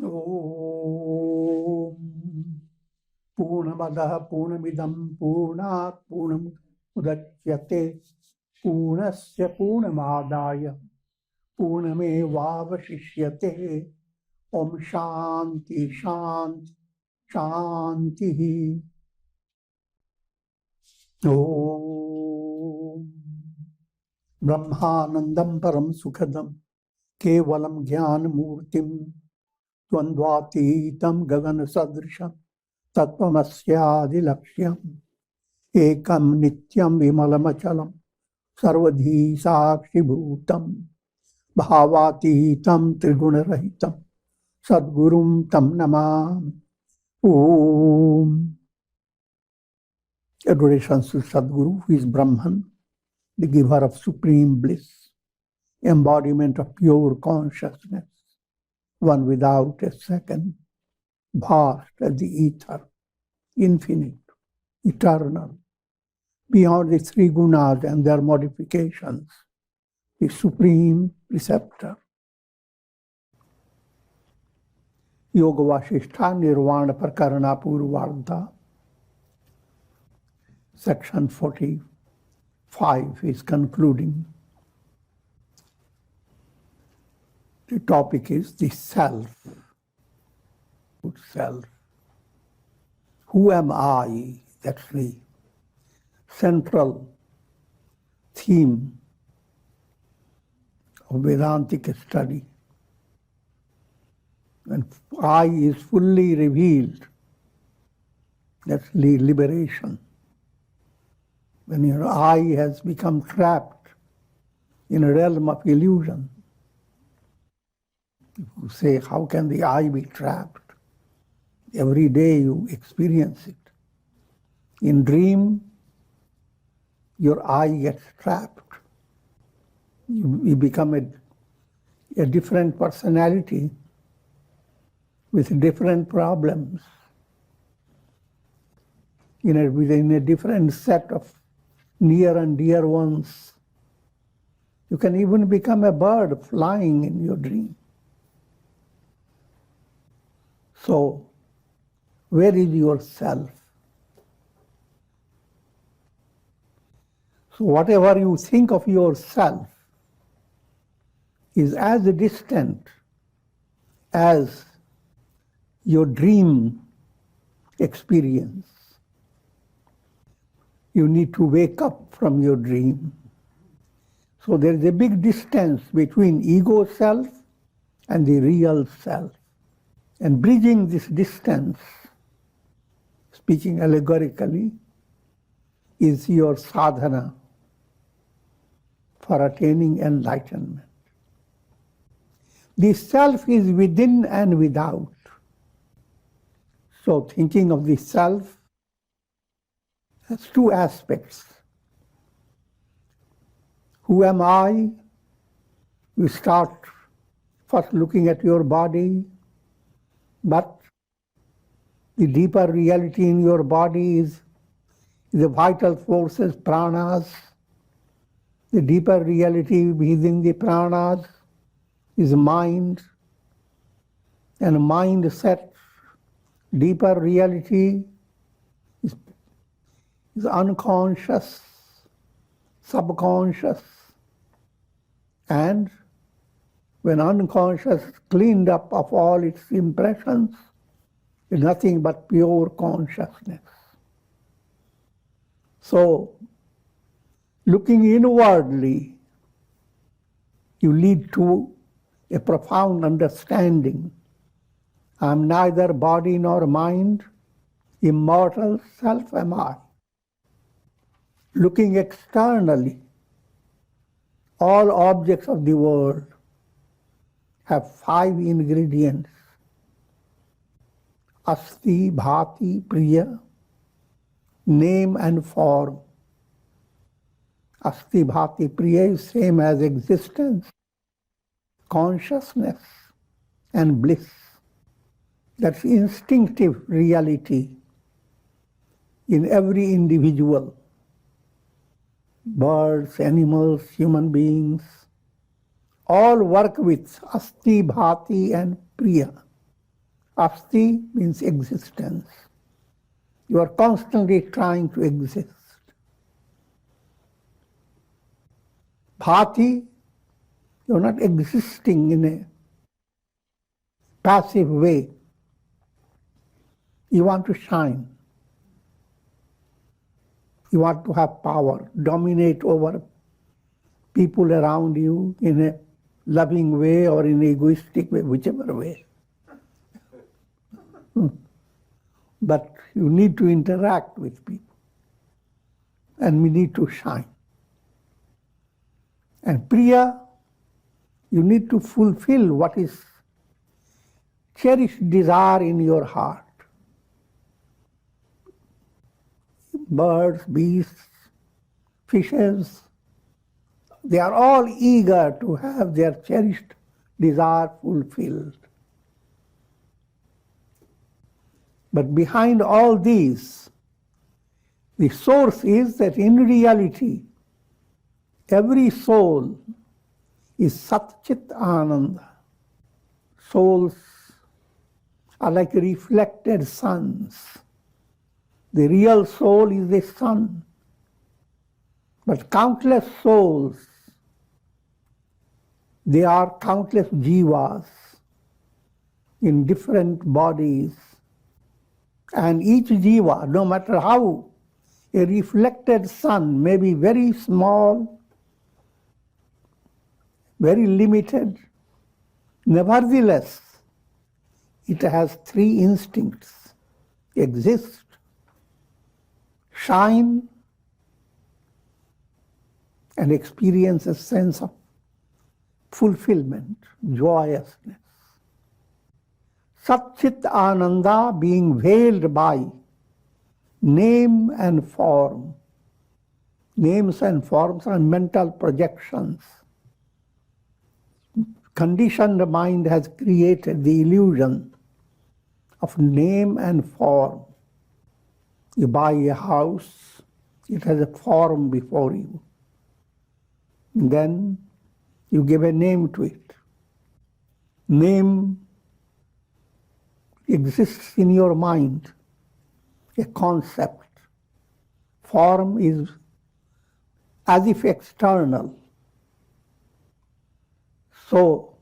Om Purnamadaha Purnamidam Purnat Purnamudachyate Purnasya Purnamadaya Purnamevavashishyate Om Shanti Shanti Shanti Om Brahmanandam Param Sukhadam Kevalam Jnana Murtim Dvandvatītam Gagana Sadrisham Tatvamasyādi Ekam Nityam Vimalamachalam Sarvadhi Sakshi Bhutam Bhavatītam Triguna-rahitam Sadgurum Tam Namam. Om. Adorations to Sadguru, who is Brahman, the giver of supreme bliss, embodiment of pure consciousness, one without a second, vast as the ether, infinite, eternal, beyond the three gunas and their modifications, the supreme preceptor. Yoga Vasishtha Nirvana Prakarana Purvarddha, section 45 is concluding. The topic is the self. Self. Who am I? That's the central theme of Vedantic study. When I is fully revealed, that's the liberation. When your I has become trapped in a realm of illusion, you say, how can the I be trapped? Every day you experience it. In dream, your I gets trapped. You become a different personality with different problems, within a different set of near and dear ones. You can even become a bird flying in your dream. So, where is your self? So whatever you think of yourself is as distant as your dream experience. You need to wake up from your dream. So there is a big distance between ego self and the real self. And bridging this distance, speaking allegorically, is your sadhana for attaining enlightenment. The self is within and without. So thinking of the self has two aspects. Who am I? You start first looking at your body, but the deeper reality in your body is the vital forces, pranas. The deeper reality within the pranas is mind, and mind set. Deeper reality is unconscious, subconscious, and when unconscious cleaned up of all its impressions, is nothing but pure consciousness. So, looking inwardly, you lead to a profound understanding. I am neither body nor mind, immortal self am I. Looking externally, all objects of the world have 5 ingredients: asti, bhati, priya, name and form. Asti, bhati, priya is same as existence, consciousness, and bliss. That's instinctive reality in every individual. Birds, animals, human beings, all work with asti, bhati, and priya. Asti means existence. You are constantly trying to exist. Bhati, you are not existing in a passive way. You want to shine. You want to have power, dominate over people around you in a loving way or in an egoistic way, whichever way. But you need to interact with people. And we need to shine. And Priya, you need to fulfill what is cherished desire in your heart. Birds, beasts, fishes, they are all eager to have their cherished desire fulfilled. But behind all these, the source is that in reality, every soul is Sat-Chit Ananda. Souls are like reflected suns. The real soul is the sun. But countless souls, they are countless jivas in different bodies. And each jiva, no matter how a reflected sun may be very small, very limited, nevertheless, it has three instincts: exist, shine, and experience a sense of fulfillment, joyousness. Sat-Chit Ananda being veiled by name and form. Names and forms are mental projections. Conditioned mind has created the illusion of name and form. You buy a house, it has a form before you. Then you give a name to it. Name exists in your mind, a concept. Form is as if external. So,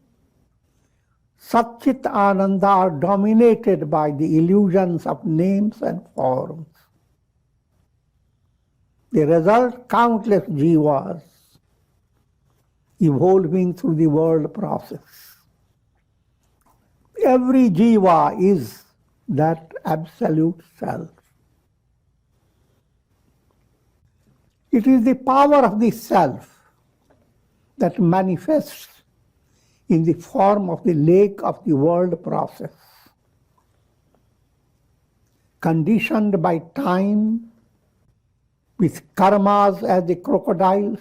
Sat-Chit Ananda are dominated by the illusions of names and forms. They result countless jivas evolving through the world process. Every jiva is that absolute self. It is the power of the self that manifests in the form of the lake of the world process. Conditioned by time, with karmas as the crocodiles,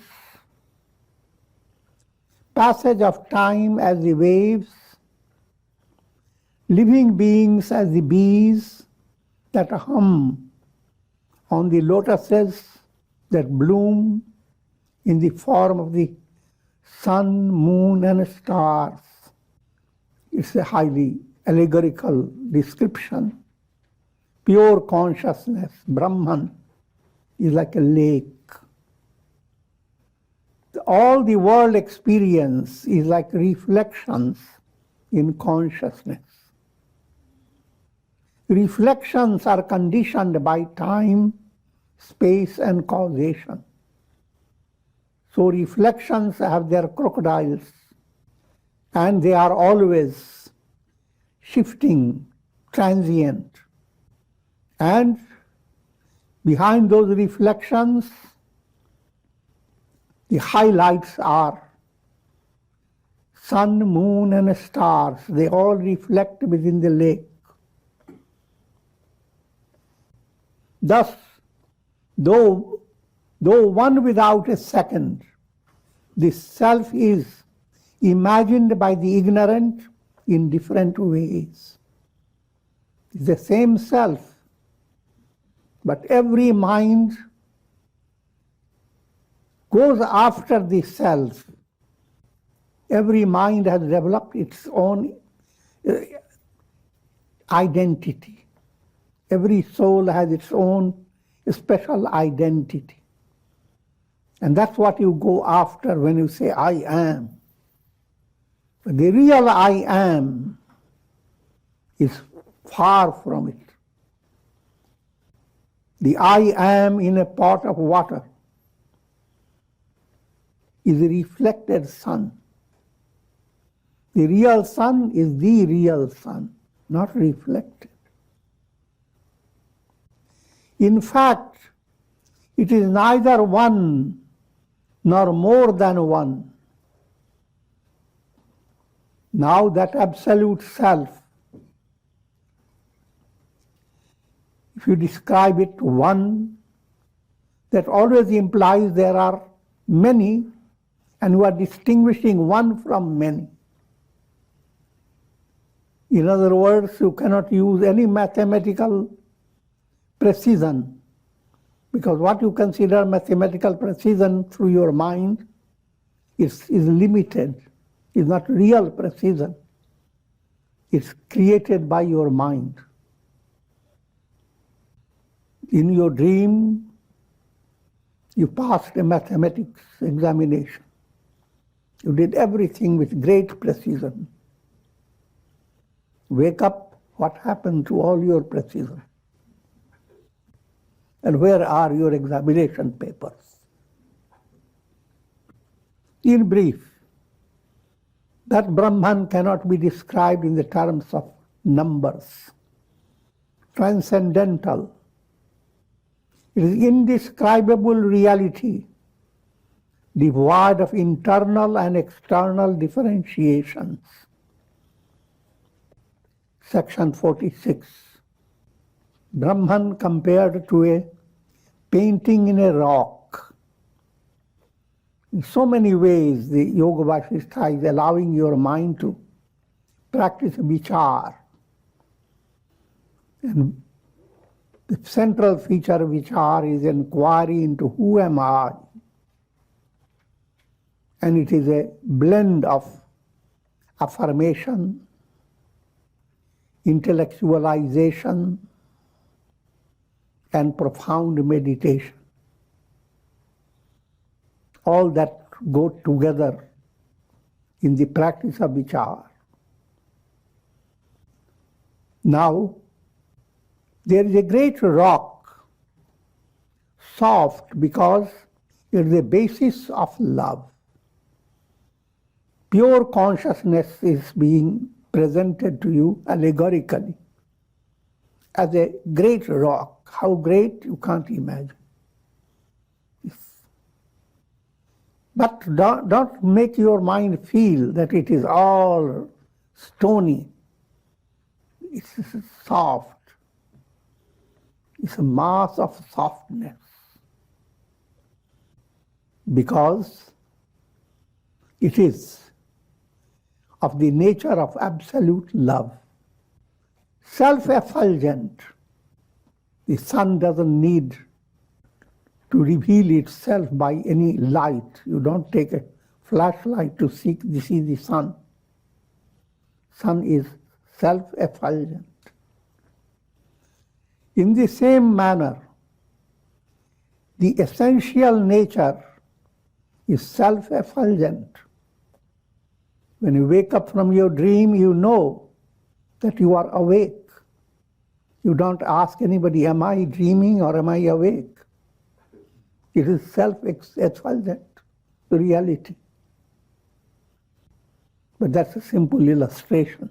passage of time as the waves, living beings as the bees that hum on the lotuses that bloom in the form of the sun, moon, and stars. It's a highly allegorical description. Pure consciousness, Brahman, is like a lake. All the world experience is like reflections in consciousness. Reflections are conditioned by time, space, and causation. So reflections have their crocodiles, and they are always shifting, transient. And behind those reflections, the highlights are sun, moon, and stars. They all reflect within the lake. Thus, though one without a second, this self is imagined by the ignorant in different ways. It's the same self, but every mind goes after the self. Every mind has developed its own identity. Every soul has its own special identity. And that's what you go after when you say, I am. But the real I am is far from it. The I am in a pot of water is a reflected sun. The real sun is the real sun, not reflected. In fact, it is neither one nor more than one. Now that absolute self, if you describe it one, that always implies there are many, and you are distinguishing one from many. In other words, you cannot use any mathematical precision, because what you consider mathematical precision through your mind is limited, is not real precision. It's created by your mind. In your dream, you passed a mathematics examination. You did everything with great precision. Wake up, what happened to all your precision? And where are your examination papers? In brief, that Brahman cannot be described in the terms of numbers. Transcendental. It is indescribable reality, devoid of internal and external differentiations. Section 46. Brahman compared to a painting in a rock. In so many ways, the Yoga Vasishtha is allowing your mind to practice vichar. And the central feature of vichar is inquiry into who am I. And it is a blend of affirmation, intellectualization, and profound meditation. All that go together in the practice of vichar. Now, there is a great rock, soft because it is the basis of love. Pure consciousness is being presented to you allegorically as a great rock. How great, you can't imagine. But don't make your mind feel that it is all stony. It's soft. It's a mass of softness. Because it is of the nature of absolute love. Self-effulgent. The sun doesn't need to reveal itself by any light. You don't take a flashlight to see the sun. Sun is self-effulgent. In the same manner, the essential nature is self-effulgent. When you wake up from your dream, you know that you are awake. You don't ask anybody, am I dreaming or am I awake? It is self-effulgent reality. But that's a simple illustration.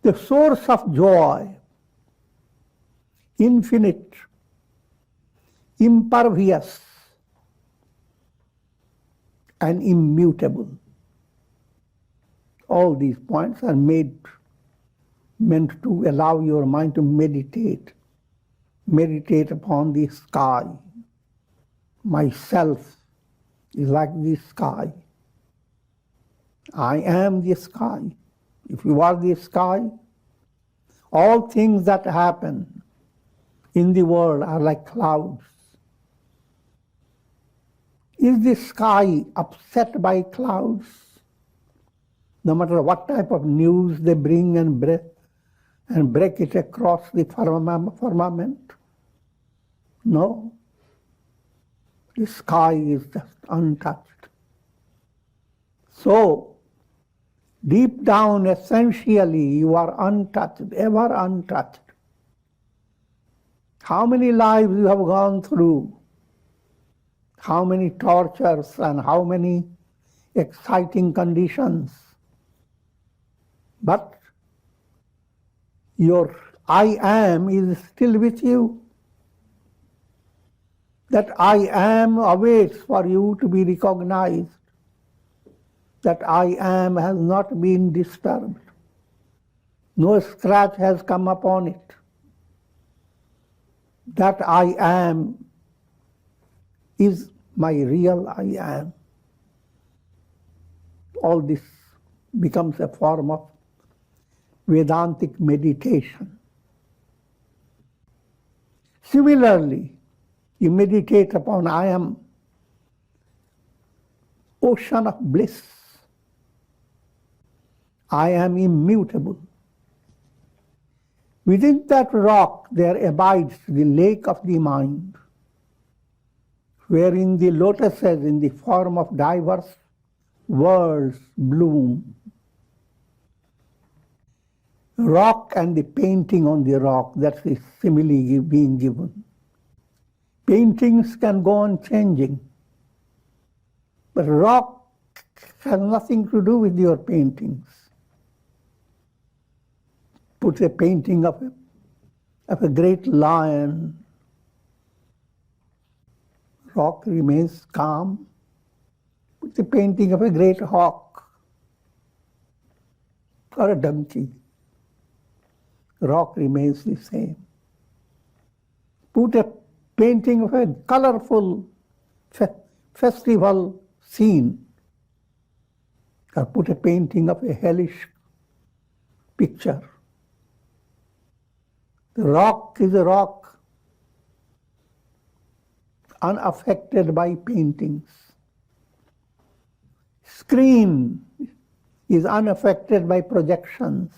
The source of joy, infinite, impervious, and immutable. All these points are meant to allow your mind to meditate. Meditate upon the sky. Myself is like the sky. I am the sky. If you are the sky, all things that happen in the world are like clouds. Is the sky upset by clouds? no matter what type of news they bring and break it across the firmament. No. The sky is just untouched. So, deep down, essentially, you are untouched, ever untouched. How many lives you have gone through, how many tortures and how many exciting conditions. But your I am is still with you. That I am awaits for you to be recognized. That I am has not been disturbed. No scratch has come upon it. That I am is my real I am. All this becomes a form of Vedantic meditation. Similarly, you meditate upon I am, ocean of bliss. I am immutable. Within that rock there abides the lake of the mind, wherein the lotuses in the form of diverse worlds bloom. Rock and the painting on the rock, that's the simile being given. Paintings can go on changing, but rock has nothing to do with your paintings. Put a painting of a great lion, rock remains calm. Put the painting of a great hawk or a donkey, rock remains the same. Put a painting of a colorful festival scene, or put a painting of a hellish picture. The rock is a rock, unaffected by paintings. Screen is unaffected by projections.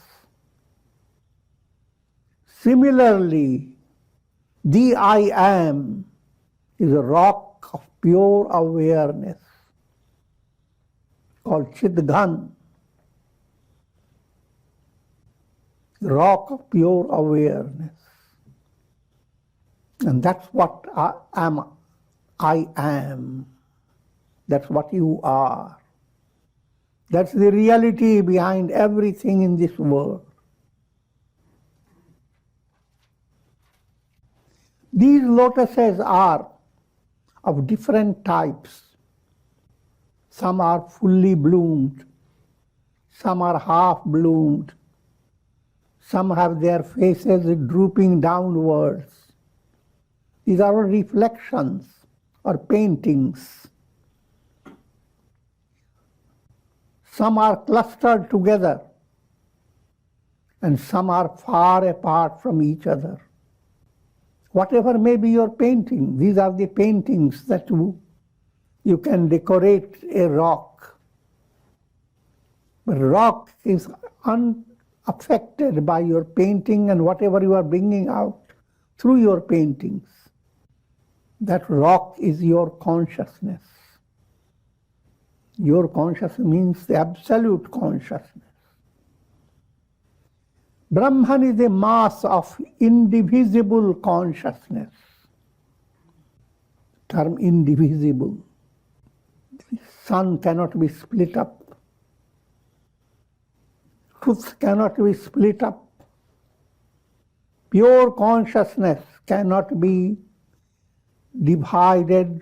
Similarly, the I am is a rock of pure awareness called Chidghan, the rock of pure awareness. And that's what I am. I am. That's what you are. That's the reality behind everything in this world. These lotuses are of different types. Some are fully bloomed, some are half bloomed, some have their faces drooping downwards. These are all reflections or paintings. Some are clustered together and some are far apart from each other. Whatever may be your painting, these are the paintings that you can decorate a rock. But rock is unaffected by your painting and whatever you are bringing out through your paintings. That rock is your consciousness. Your consciousness means the absolute consciousness. Brahman is a mass of indivisible consciousness. Term indivisible. The sun cannot be split up. Truth cannot be split up. Pure consciousness cannot be divided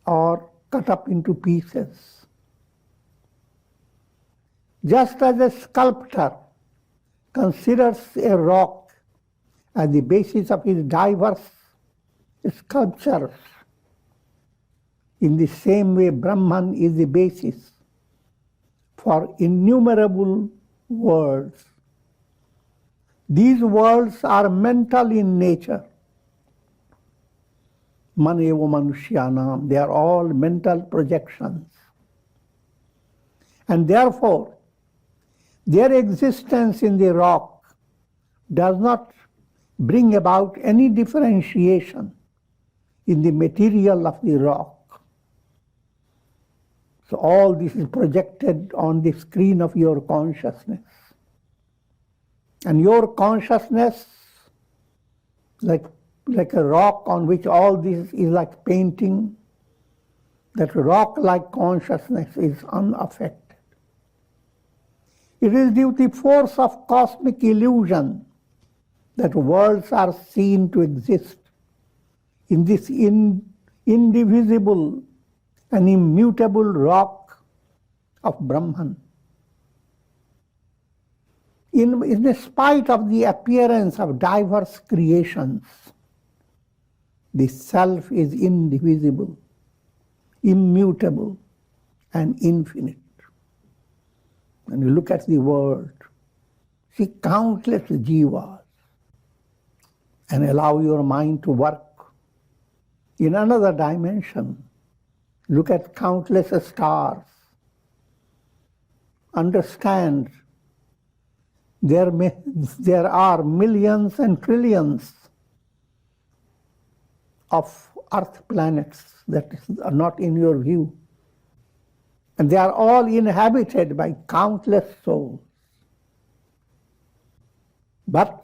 or cut up into pieces. Just as a sculptor considers a rock as the basis of his diverse sculptures, in the same way Brahman is the basis for innumerable worlds. These worlds are mental in nature. Maneva Manushyanam, they are all mental projections. And therefore, their existence in the rock does not bring about any differentiation in the material of the rock. So all this is projected on the screen of your consciousness. And your consciousness, like a rock on which all this is like painting, that rock-like consciousness is unaffected. It is due to the force of cosmic illusion that worlds are seen to exist in this indivisible and immutable rock of Brahman. In spite of the appearance of diverse creations, the self is indivisible, immutable, and infinite. When you look at the world, see countless jivas, and allow your mind to work in another dimension. Look at countless stars. Understand there are millions and trillions of earth planets that are not in your view. And they are all inhabited by countless souls. But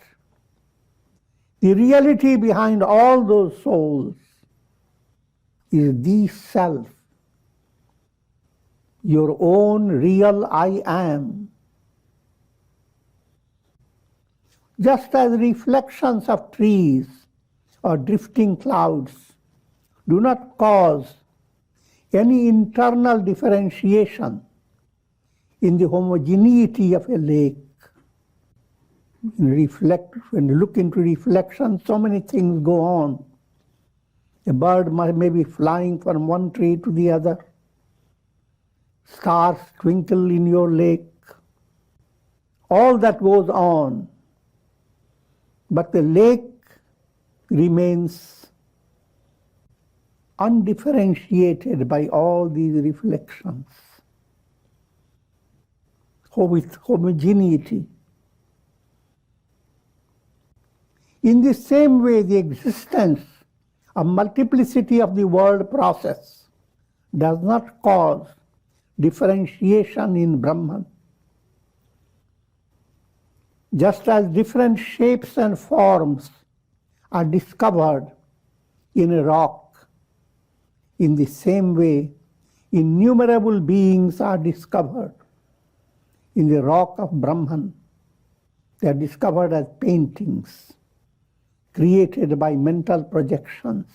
the reality behind all those souls is the self, your own real I am. Just as reflections of trees or drifting clouds do not cause any internal differentiation in the homogeneity of a lake. When you look into reflection, so many things go on. A bird may be flying from one tree to the other. Stars twinkle in your lake. All that goes on. But the lake remains undifferentiated by all these reflections, with homogeneity. In the same way, the existence of multiplicity of the world process does not cause differentiation in Brahman. Just as different shapes and forms are discovered in a rock, in the same way, innumerable beings are discovered in the rock of Brahman. They are discovered as paintings created by mental projections.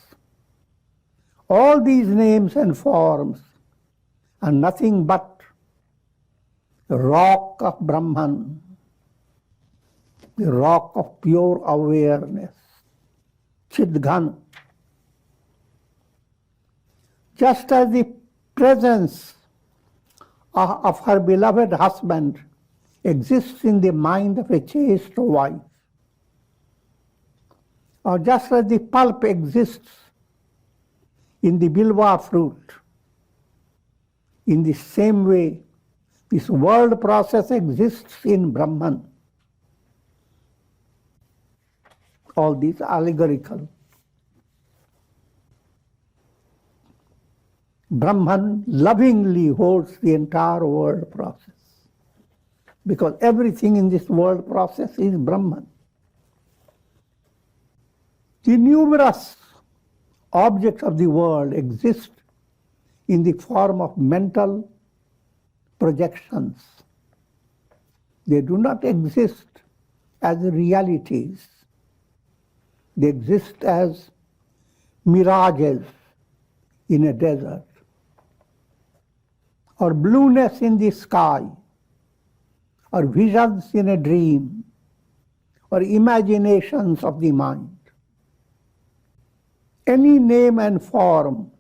All these names and forms are nothing but the rock of Brahman, the rock of pure awareness, Chidghan. Just as the presence of her beloved husband exists in the mind of a chaste wife, or just as the pulp exists in the bilwa fruit, in the same way, this world process exists in Brahman. All these allegorical. Brahman lovingly holds the entire world process, because everything in this world process is Brahman. The numerous objects of the world exist in the form of mental projections. They do not exist as realities. They exist as mirages in a desert, or blueness in the sky, or visions in a dream, or imaginations of the mind. Any name and form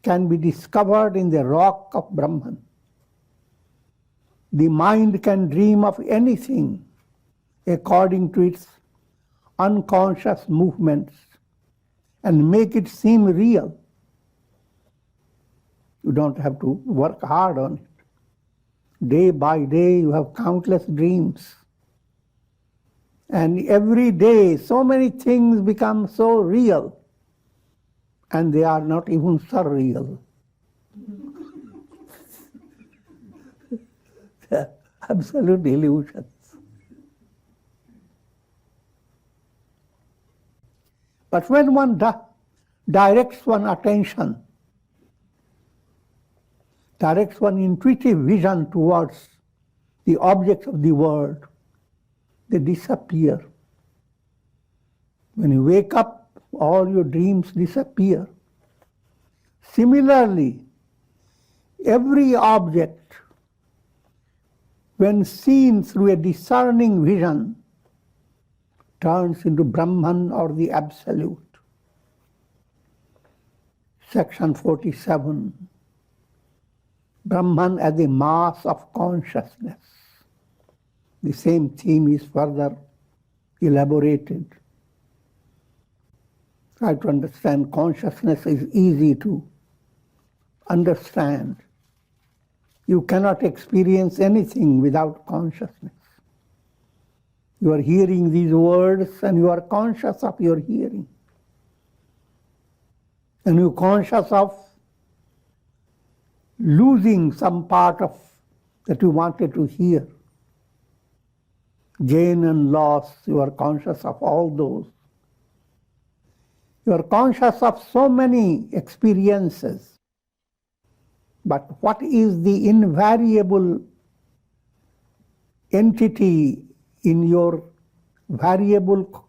can be discovered in the rock of Brahman. The mind can dream of anything according to its unconscious movements and make it seem real. You don't have to work hard on it. Day by day you have countless dreams. And every day so many things become so real, and they are not even surreal. They're absolute illusions. But when one directs one's attention, directs one's intuitive vision towards the objects of the world, they disappear. When you wake up, all your dreams disappear. Similarly, every object, when seen through a discerning vision, turns into Brahman or the Absolute. Section 47. Brahman as a mass of consciousness. The same theme is further elaborated. Try to understand. Consciousness is easy to understand. You cannot experience anything without consciousness. You are hearing these words and you are conscious of your hearing. And you are conscious of losing some part of that you wanted to hear. Gain and loss, you are conscious of all those. You are conscious of so many experiences. But what is the invariable entity in your variable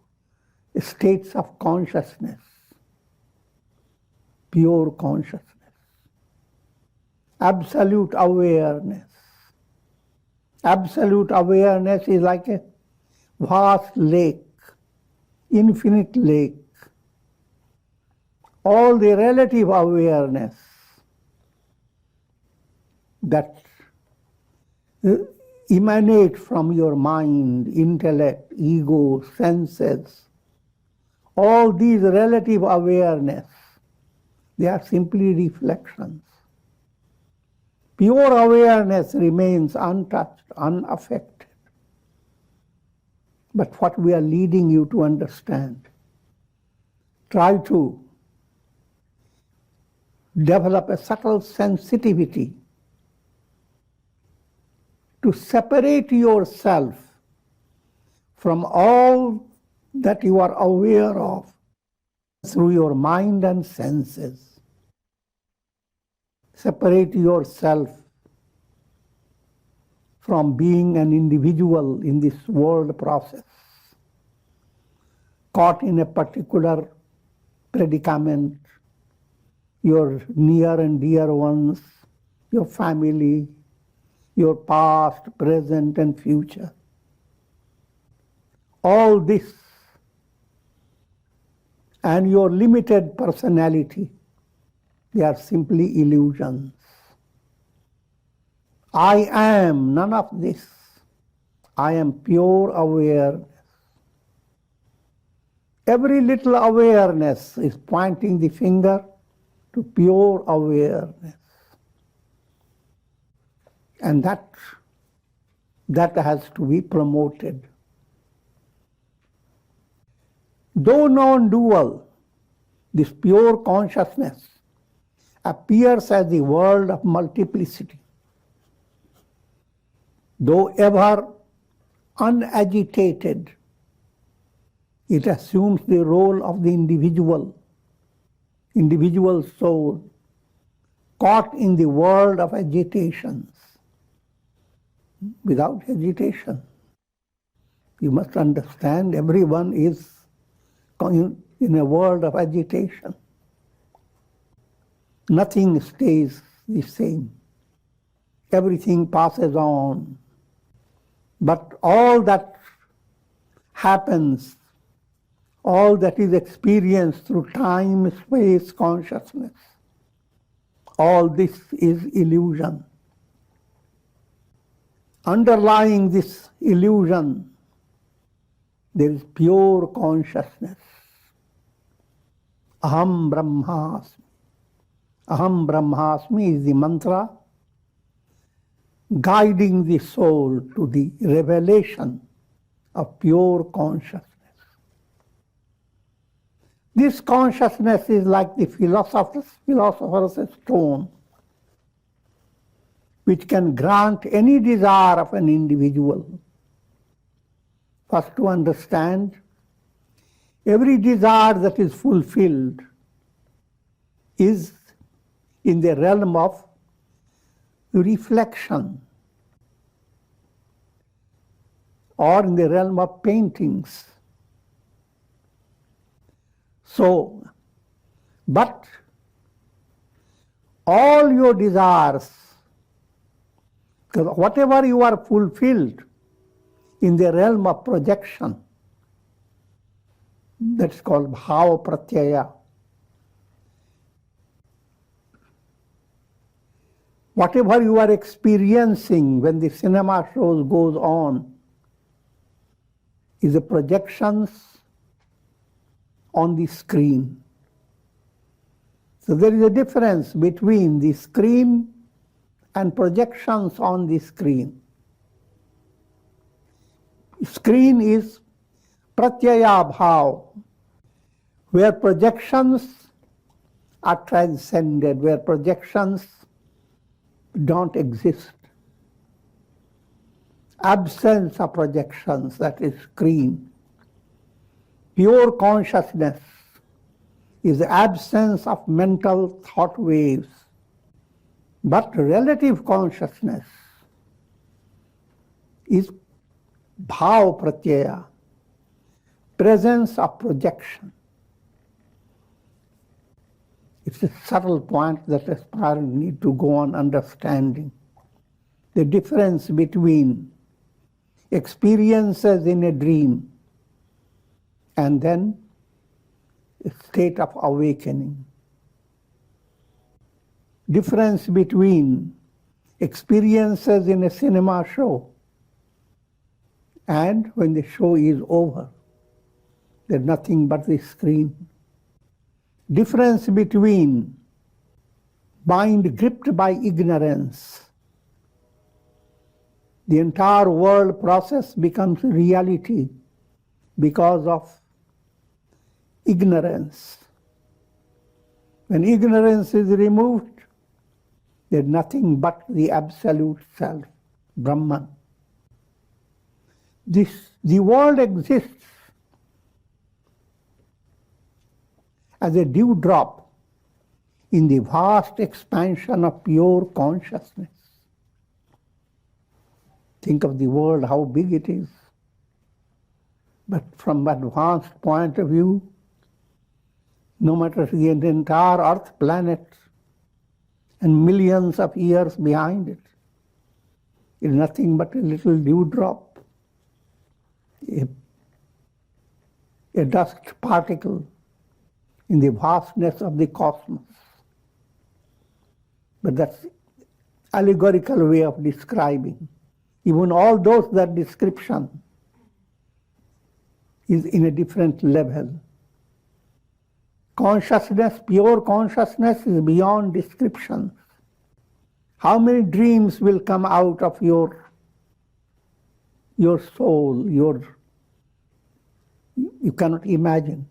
states of consciousness? Pure consciousness. Absolute awareness. Absolute awareness is like a vast lake, infinite lake. All the relative awareness that emanate from your mind, intellect, ego, senses, all these relative awareness, they are simply reflections. Pure awareness remains untouched, unaffected. But what we are leading you to understand, try to develop a subtle sensitivity to separate yourself from all that you are aware of through your mind and senses. Separate yourself from being an individual in this world process, caught in a particular predicament, your near and dear ones, your family, your past, present, and future. All this and your limited personality, they are simply illusions. I am none of this. I am pure awareness. Every little awareness is pointing the finger to pure awareness. And that has to be promoted. Though non-dual, this pure consciousness appears as the world of multiplicity. Though ever unagitated, it assumes the role of the individual soul, caught in the world of agitations. Without agitation, you must understand everyone is in a world of agitation. Nothing stays the same. Everything passes on. But all that happens, all that is experienced through time, space, consciousness, all this is illusion. Underlying this illusion, there is pure consciousness. Aham Brahmasmi. Aham Brahmasmi is the mantra guiding the soul to the revelation of pure consciousness. This consciousness is like the philosopher's stone, which can grant any desire of an individual. First, to understand, every desire that is fulfilled is in the realm of reflection or in the realm of paintings. So, but all your desires, because whatever you are fulfilled in the realm of projection, that's called bhava pratyaya. Whatever you are experiencing when the cinema shows goes on is the projections on the screen. So there is a difference between the screen and projections on the screen. Screen is pratyaya bhav, where projections are transcended, where projections don't exist. Absence of projections, that is screen. Pure consciousness is the absence of mental thought waves. But relative consciousness is bhava pratyaya, presence of projection. It's a subtle point that aspirants need to go on understanding. The difference between experiences in a dream and then a state of awakening. Difference between experiences in a cinema show and when the show is over, there's nothing but the screen. Difference between mind gripped by ignorance. The entire world process becomes reality because of ignorance. When ignorance is removed, there's nothing but the absolute self, Brahman. The world exists as a dewdrop in the vast expansion of pure consciousness. Think of the world, how big it is. But from an advanced point of view, no matter the entire Earth planet and millions of years behind it, is nothing but a little dewdrop, a dust particle in the vastness of the cosmos. But that's allegorical way of describing. Even all those, that description is in a different level. Consciousness, pure consciousness is beyond description. How many dreams will come out of your soul, you cannot imagine.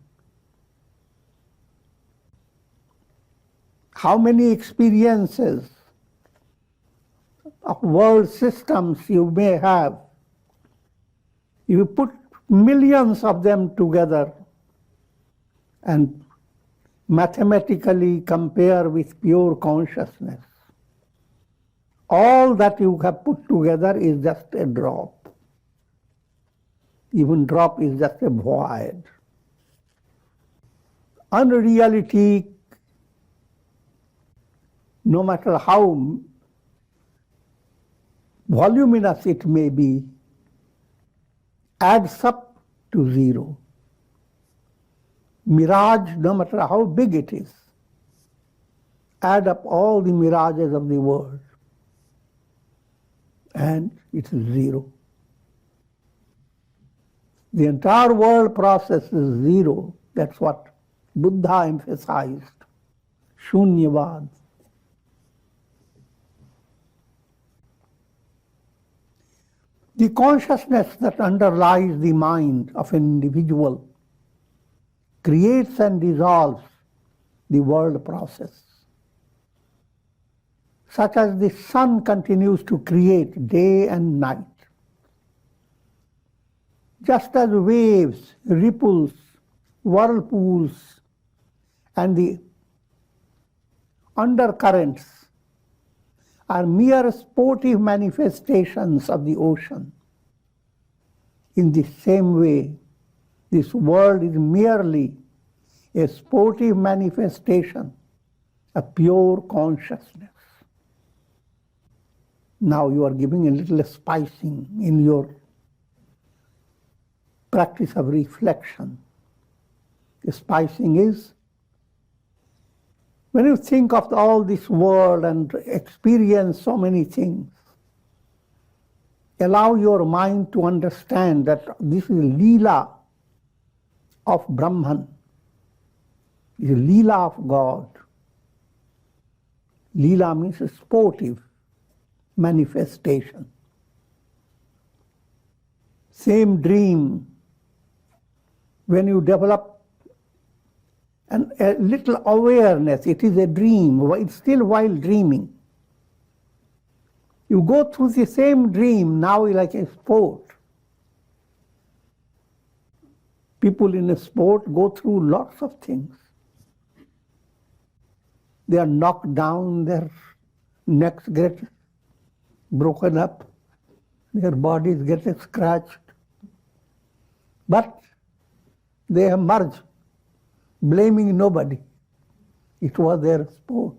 How many experiences of world systems you may have. You put millions of them together and mathematically compare with pure consciousness. All that you have put together is just a drop. Even drop is just a void. Unreality, no matter how voluminous it may be, adds up to zero. Mirage, no matter how big it is, add up all the mirages of the world, and it's zero. The entire world process is zero. That's what Buddha emphasized. Shunyavad. The consciousness that underlies the mind of an individual creates and dissolves the world process. Such as the sun continues to create day and night. Just as waves, ripples, whirlpools, and the undercurrents are mere sportive manifestations of the ocean. In the same way, this world is merely a sportive manifestation of pure consciousness. Now you are giving a little spicing in your practice of reflection. The spicing is, when you think of all this world and experience so many things, allow your mind to understand that this is Leela of Brahman, is Leela of God. Leela means a sportive manifestation. Same dream, when you develop a little awareness, it is a dream, it's still while dreaming. You go through the same dream now like a sport. People in a sport go through lots of things. They are knocked down, their necks get broken up, their bodies get scratched. But they emerge blaming nobody. It was their sport.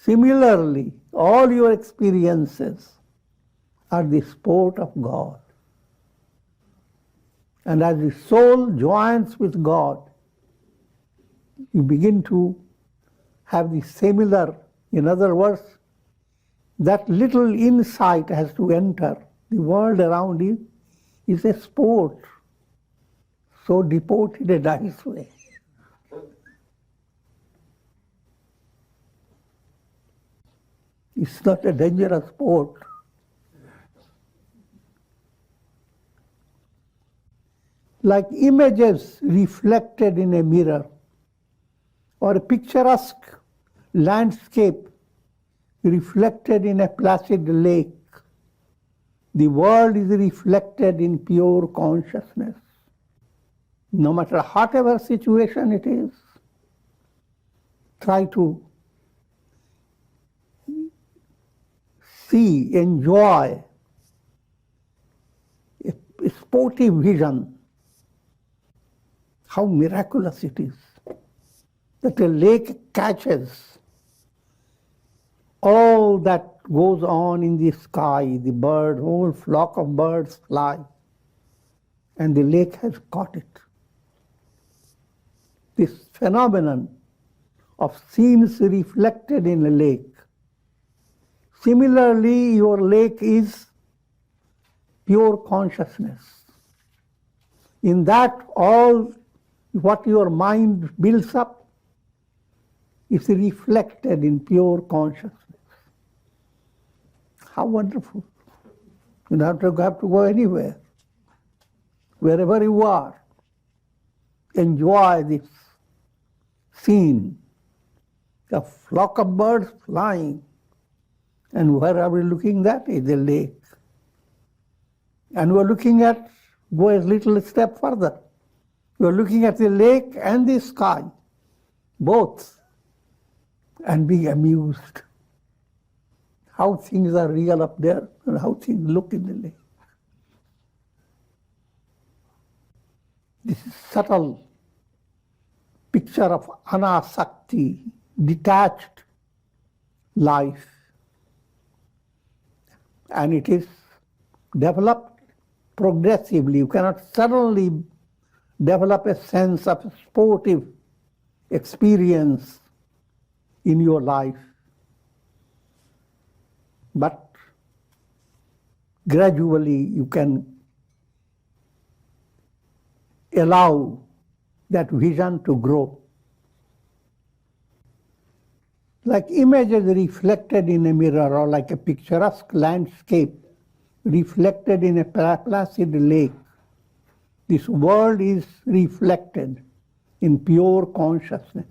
Similarly, all your experiences are the sport of God. And as the soul joins with God, you begin to have the similar, in other words, that little insight has to enter. The world around you is a sport. So deported a nice way. It's not a dangerous sport. Like images reflected in a mirror, or a picturesque landscape reflected in a placid lake, the world is reflected in pure consciousness. No matter whatever situation it is, try to see, enjoy a sportive vision. How miraculous it is that a lake catches all that goes on in the sky. The bird, whole flock of birds fly, and the lake has caught it. This phenomenon of scenes reflected in a lake. Similarly, your lake is pure consciousness. In that, all what your mind builds up is reflected in pure consciousness. How wonderful. You don't have to go anywhere. Wherever you are, enjoy this scene. A flock of birds flying. And where are we looking at? Is the lake. And we're looking at, go a little step further. We're looking at the lake and the sky, both, and being amused. How things are real up there and how things look in the lake. This is subtle picture of anasakti, detached life. And it is developed progressively. You cannot suddenly develop a sense of sportive experience in your life. But gradually you can allow that vision to grow. like images reflected in a mirror, or like a picturesque landscape reflected in a placid lake. This world is reflected in pure consciousness,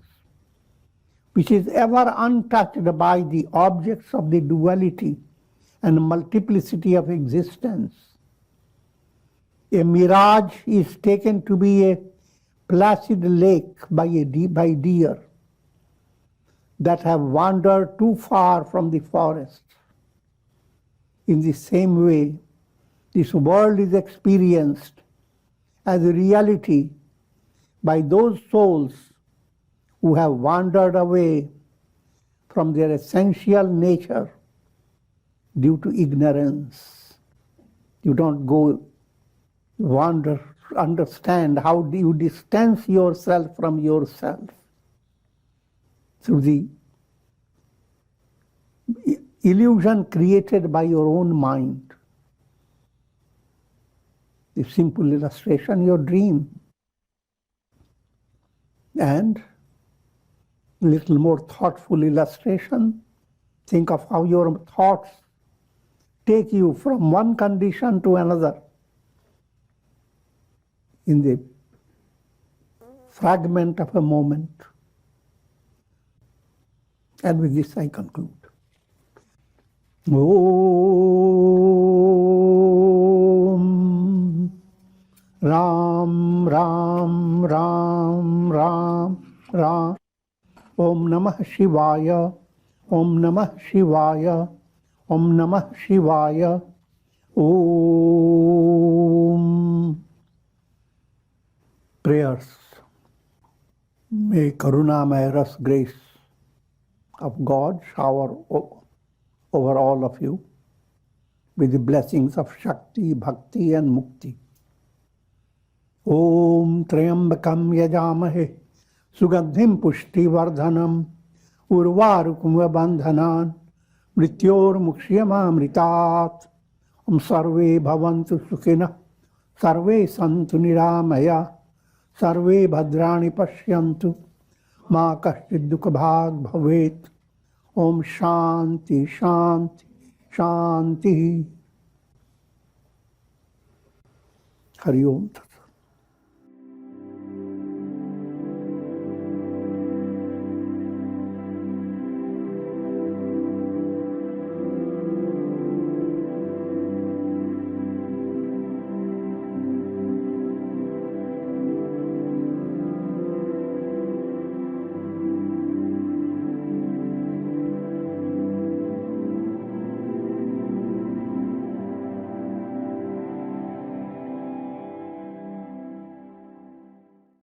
which is ever untouched by the objects of the duality and multiplicity of existence. A mirage is taken to be a placid lake by deer that have wandered too far from the forest. In the same way, this world is experienced as a reality by those souls who have wandered away from their essential nature due to ignorance. You don't go wander, understand how do you distance yourself from yourself through the illusion created by your own mind. The simple illustration, your dream. And little more thoughtful illustration, think of how your thoughts take you from one condition to another in the fragment of a moment. And with this I conclude. Om Ram Ram Ram Ram Ram. Om Namah Shivaya. Om Namah Shivaya. Om Namah Shivaya. Om. Prayers. May Karunamaya grace of God shower over all of you with the blessings of Shakti, Bhakti and Mukti. Om Trayambakam Yajamahe Sugandhim Pushti Vardhanam Urvarukum Bandhanan Mrityor Mukshiyamamritat. Om Sarve Bhavantu Sukhina Sarve Santu Niramaya Sarve Bhadrani Pashyantu Ma Kashchid Dukha Bhag Bhavet. Om Shanti Shanti Shanti. Hari Om.